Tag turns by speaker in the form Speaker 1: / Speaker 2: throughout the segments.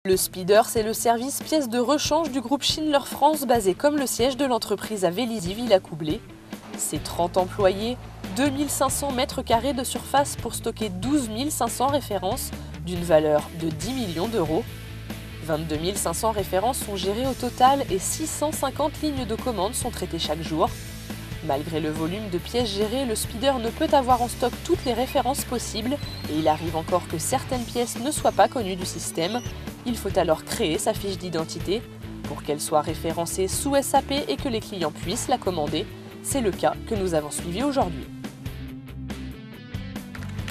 Speaker 1: Le Speeder, c'est le service pièces de rechange du groupe Schindler France basé comme le siège de l'entreprise à Vélizy-Villacoublay. C'est 30 employés, 2500 mètres carrés de surface pour stocker 12 500 références d'une valeur de 10 millions d'euros. 22 500 références sont gérées au total et 650 lignes de commande sont traitées chaque jour. Malgré le volume de pièces gérées, le Speeder ne peut avoir en stock toutes les références possibles et il arrive encore que certaines pièces ne soient pas connues du système. Il faut alors créer sa fiche d'identité pour qu'elle soit référencée sous SAP et que les clients puissent la commander. C'est le cas que nous avons suivi aujourd'hui.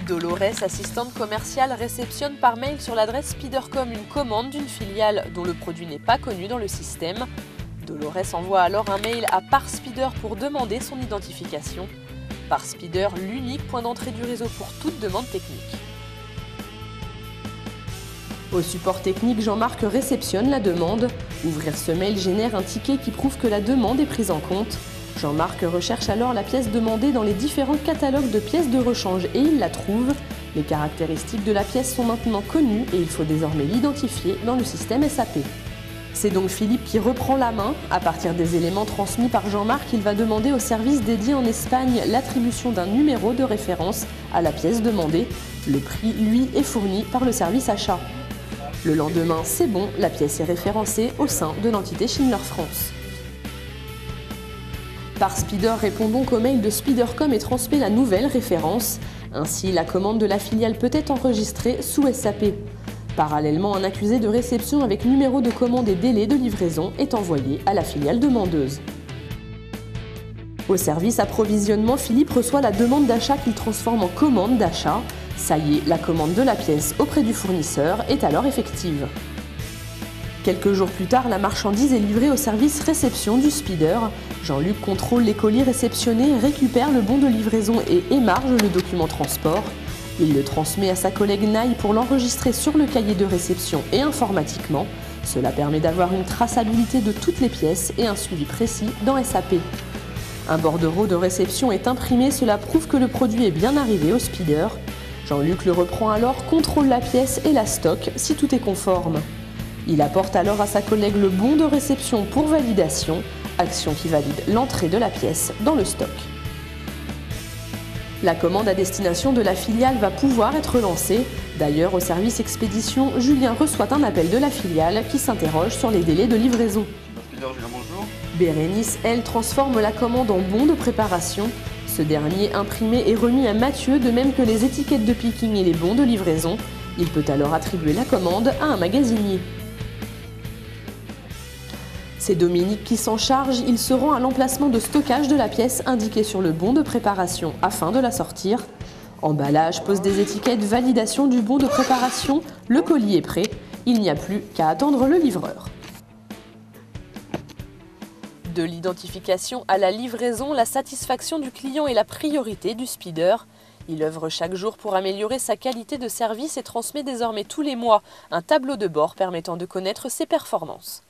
Speaker 1: Dolores, assistante commerciale, réceptionne par mail sur l'adresse Speedercom une commande d'une filiale dont le produit n'est pas connu dans le système. Dolores envoie alors un mail à ParSpeeder pour demander son identification. ParSpeeder, l'unique point d'entrée du réseau pour toute demande technique. Au support technique, Jean-Marc réceptionne la demande. Ouvrir ce mail génère un ticket qui prouve que la demande est prise en compte. Jean-Marc recherche alors la pièce demandée dans les différents catalogues de pièces de rechange et il la trouve. Les caractéristiques de la pièce sont maintenant connues et il faut désormais l'identifier dans le système SAP. C'est donc Philippe qui reprend la main. À partir des éléments transmis par Jean-Marc, il va demander au service dédié en Espagne l'attribution d'un numéro de référence à la pièce demandée. Le prix, lui, est fourni par le service achat. Le lendemain, c'est bon, la pièce est référencée au sein de l'entité Schindler France. ParSpeeder répond donc au mail de Speedercom et transmet la nouvelle référence. Ainsi, la commande de la filiale peut être enregistrée sous SAP. Parallèlement, un accusé de réception avec numéro de commande et délai de livraison est envoyé à la filiale demandeuse. Au service approvisionnement, Philippe reçoit la demande d'achat qu'il transforme en commande d'achat. Ça y est, la commande de la pièce auprès du fournisseur est alors effective. Quelques jours plus tard, la marchandise est livrée au service réception du Speeder. Jean-Luc contrôle les colis réceptionnés, récupère le bon de livraison et émarge le document transport. Il le transmet à sa collègue Naï pour l'enregistrer sur le cahier de réception et informatiquement. Cela permet d'avoir une traçabilité de toutes les pièces et un suivi précis dans SAP. Un bordereau de réception est imprimé, cela prouve que le produit est bien arrivé au Speeder. Jean-Luc le reprend alors, contrôle la pièce et la stocke si tout est conforme. Il apporte alors à sa collègue le bon de réception pour validation, action qui valide l'entrée de la pièce dans le stock. La commande à destination de la filiale va pouvoir être lancée. D'ailleurs, au service expédition, Julien reçoit un appel de la filiale qui s'interroge sur les délais de livraison.
Speaker 2: Julien, bonjour.
Speaker 1: Bérénice, elle, transforme la commande en bon de préparation. Ce dernier, imprimé, est remis à Mathieu, de même que les étiquettes de picking et les bons de livraison. Il peut alors attribuer la commande à un magasinier. C'est Dominique qui s'en charge, il se rend à l'emplacement de stockage de la pièce indiqué sur le bon de préparation afin de la sortir. Emballage, pose des étiquettes, validation du bon de préparation, le colis est prêt, il n'y a plus qu'à attendre le livreur. De l'identification à la livraison, la satisfaction du client est la priorité du Speeder. Il œuvre chaque jour pour améliorer sa qualité de service et transmet désormais tous les mois un tableau de bord permettant de connaître ses performances.